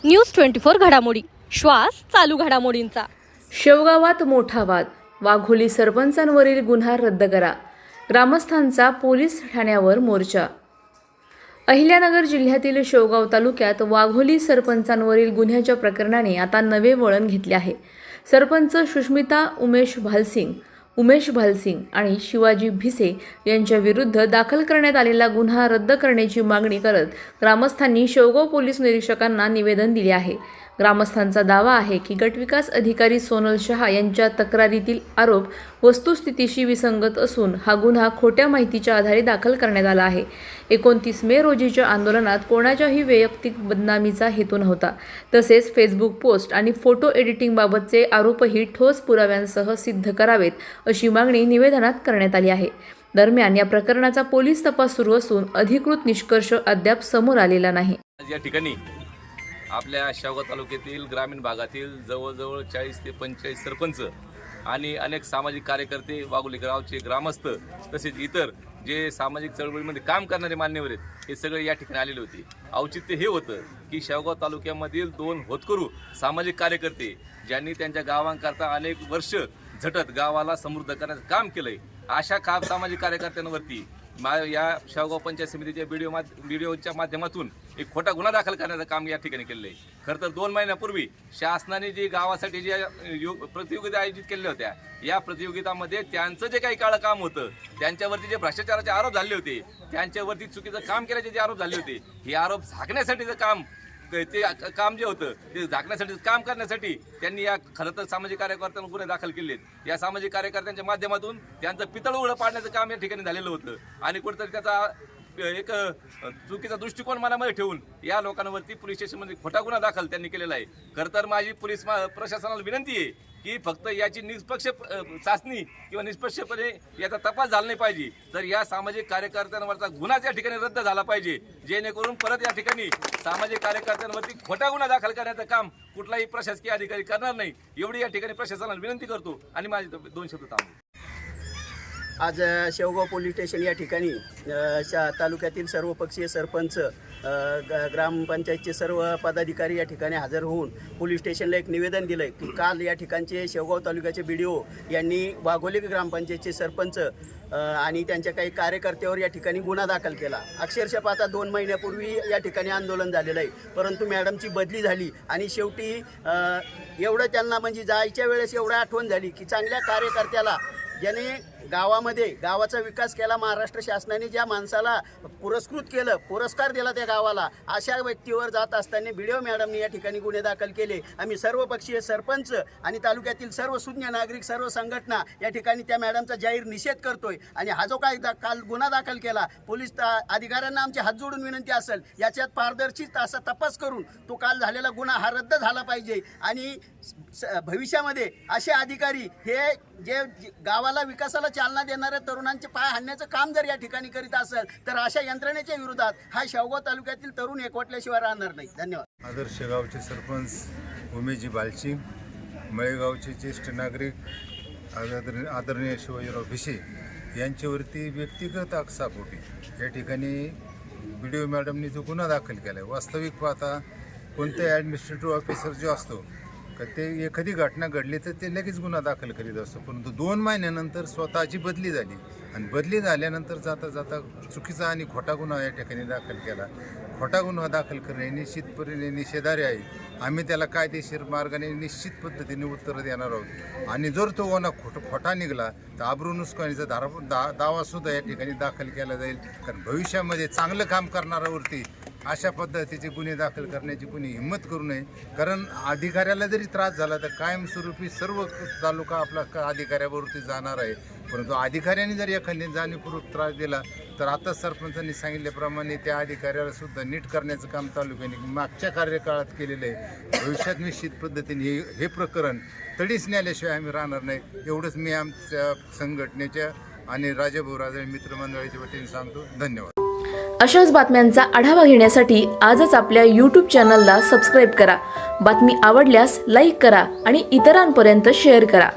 News 24 घडामोडी, श्वास चालू घडामोडींचा। शेवगावात मोठा वाद, वाघोली सरपंचांवरील गुन्हा रद्द करा, ग्रामस्थांचा पोलीस ठाण्यावर मोर्चा। अहिल्यानगर जिल्ह्यातील शेवगाव तालुक्यात वाघोली सरपंचांवरील गुन्ह्याच्या प्रकरणाने आता नवे वळण घेतले आहे। सरपंच सुष्मिता उमेश भालसिंग आणि शिवाजी भिसे यांच्या विरुद्ध दाखल करण्यात आलेला गुन्हा रद्द करण्याची मागणी करत ग्रामस्थांनी शेवगाव पोलीस निरीक्षकांना निवेदन दिले आहे। ग्रामस्थांचा दावा आहे की गटविकास अधिकारी सोनल शहा यांच्या तक्रारीतील आरोप वस्तुस्थितीशी विसंगत असून हा गुन्हा खोट्या माहितीच्या आधारे दाखल करण्यात आला आहे। 29 मे रोजीच्या आंदोलनात कोणाच्याही वैयक्तिक बदनामीचा हेतू नव्हता। तसेच फेसबुक पोस्ट आणि फोटो एडिटिंगबाबतचे आरोपही ठोस पुराव्यांसह सिद्ध करावेत अशी मागणी निवेदनात करण्यात आली आहे। दरम्यान या प्रकरणाचा पोलीस तपास सुरू असून अधिकृत निष्कर्ष अद्याप समोर आलेला नाही। या ठिकाणी आपल्या शेवगाव तालुक्यातील ग्रामीण भागातील जवळजवळ 40 ते 45 सरपंच आणि अनेक सामाजिक कार्यकर्ते, वाघोली गावचे ग्रामस्थ तसेच इतर जे सामाजिक चळवळीमध्ये काम करणारे मान्यवर आहेत हे सगळे या ठिकाणी आलेले होते। औचित्य हे होतं की शेवगाव तालुक्यामधील 2 होतकरू सामाजिक कार्यकर्ते ज्यांनी त्यांच्या गावांकरता अनेक वर्ष झटत गावाला समृद्ध करण्याचं काम केलंय, अशा सामाजिक कार्यकर्त्यांवरती या शेवगाव पंचायत समितीच्या व्हिडिओच्या माध्यमातून एक खोटा गुन्हा दाखल करण्याचं काम या ठिकाणी केलेलं आहे। खरं तर 2 महिन्यापूर्वी शासनाने जी गावासाठी ज्या प्रतियोगिता आयोजित केलेल्या होत्या, या प्रतियोगितामध्ये त्यांचं जे काही काळं काम होतं, त्यांच्यावरती जे भ्रष्टाचाराचे आरोप झाले होते, त्यांच्यावरती चुकीचं काम केल्याचे जे आरोप झाले होते, हे आरोप झाकण्यासाठीचं काम जे होतं ते झाकण्यासाठी काम करण्यासाठी त्यांनी या खरं तर सामाजिक कार्यकर्त्यांना गुन्हे दाखल केलेत। या सामाजिक कार्यकर्त्यांच्या माध्यमातून त्यांचं पितळ उघडं पाडण्याचं काम या ठिकाणी झालेलं होतं आणि कुठेतरी त्याचा एक चुकीचा दृष्टिकोन मनामध्ये ठेवून या लोकांवरती पोलीस स्टेशनमध्ये खोटा गुन्हा दाखल त्यांनी केलेला आहे। खरं तर माझी पोलीस प्रशासनाला विनंती आहे की फक्त याची निष्पक्ष चाचणी किंवा निष्पक्षपणे याचा तपास झाला नाही पाहिजे, तर या सामाजिक कार्यकर्त्यांवरचा गुन्हा या ठिकाणी रद्द झाला पाहिजे, जेणेकरून परत या ठिकाणी सामाजिक कार्यकर्त्यांवरती खोटा गुन्हा दाखल करण्याचं काम कुठलाही प्रशासकीय अधिकारी करणार नाही, एवढी या ठिकाणी प्रशासनाला विनंती करतो आणि माझे 2 शब्द थांबतो। आज शेवगाव पोलीस स्टेशन या ठिकाणी तालुक्यातील सर्वपक्षीय सरपंच, ग्रामपंचायतचे सर्व पदाधिकारी या ठिकाणी हजर होऊन पोलीस स्टेशनला एक निवेदन दिलं आहे की काल या ठिकाणचे शेवगाव तालुक्याचे BDO यांनी वाघोली ग्रामपंचायतचे सरपंच आणि त्यांच्या काही कार्यकर्त्यावर या ठिकाणी गुन्हा दाखल केला। अक्षरशः पाहता 2 महिन्यापूर्वी या ठिकाणी आंदोलन झालेलं आहे, परंतु मॅडमची बदली झाली आणि शेवटी एवढं त्यांना म्हणजे जायच्या वेळेस एवढं आठवण झाली की चांगल्या कार्यकर्त्याला ज्याने गावामध्ये गावाचा विकास केला, महाराष्ट्र शासनाने ज्या माणसाला पुरस्कृत केलं, पुरस्कार दिला त्या गावाला, अशा व्यक्तीवर जात असताना BDO मॅडमने या ठिकाणी गुन्हे दाखल केले। आम्ही सर्वपक्षीय सरपंच आणि तालुक्यातील सर्व सुज्ञ नागरिक, सर्व संघटना या ठिकाणी त्या मॅडमचा जाहीर निषेध करतोय आणि हा जो काय काल गुन्हा दाखल केला, पोलीस अधिकाऱ्यांना आमचे हात जोडून विनंती असेल याच्यात पारदर्शी असा तपास करून तो काल झालेला गुन्हा हा रद्द झाला पाहिजे आणि भविष्यामध्ये असे अधिकारी हे जे गावाला विकासाला चालना देणाऱ्या तरुणांचे पाय हाणण्याचं काम जर या ठिकाणी करीत असेल तर अशा यंत्रणेच्या विरोधात हा शेवगाव तालुक्यातील तरुण एकवटल्याशिवाय राहणार नाही। धन्यवाद। आदर्श गावचे सरपंच उमेश भालसिंग, मळेगावचे ज्येष्ठ नागरिक आदरणीय शिवाजीराव भिसे यांच्यावरती व्यक्तिगत आक्षेपोटी या ठिकाणी BDO मॅडमनी जो गुन्हा दाखल केला आहे, वास्तविक पाहता कोणते ॲडमिनिस्ट्रेटिव्ह ऑफिसर जो असतो का ते एखादी घटना घडली तर ते लगेच गुन्हा दाखल करीत असतो, परंतु 2 महिन्यानंतर स्वतःची बदली झाली आणि बदली झाल्यानंतर जाता जाता चुकीचा आणि खोटा गुन्हा या ठिकाणी दाखल केला। खोटा गुन्हा दाखल करणे निश्चितपणे निषेधार्ह आहे। आम्ही त्याला कायदेशीर मार्गाने निश्चित पद्धतीने उत्तर देणार आहोत आणि जर तो गुन्हा खोटा निघाला तर आबरू नुकसानीचा दावासुद्धा या ठिकाणी दाखल केला जाईल, कारण भविष्यामध्ये चांगलं काम करणाऱ्यावरती अशा पद्धतीचे गुन्हे दाखल करण्याची कुणी हिंमत करू नये, कारण अधिकाऱ्याला जरी त्रास झाला तर कायमस्वरूपी सर्व तालुका आपला अधिकाऱ्यावरती जाणार आहे, परंतु अधिकाऱ्यांनी जर एखाद्या जाणीवपूर्वक त्रास दिला तर आता सरपंचांनी सांगितल्याप्रमाणे त्या अधिकाऱ्याला सुद्धा नीट करण्याचं काम तालुक्याने मागच्या कार्यकाळात केलेलं आहे। भविष्यात निश्चित पद्धतीने हे प्रकरण तडीस न्याल्याशिवाय आम्ही राहणार नाही, एवढंच मी आमच्या संघटनेच्या आणि राजाभाऊ राजे मित्रमंडळाच्या वतीने सांगतो। धन्यवाद। अशाच बातम्यांचा आढावा घेण्यासाठी आजच आपल्या YouTube चॅनलला सबस्क्राईब करा। बातमी आवडल्यास लाईक करा आणि इतरांपर्यंत शेअर करा।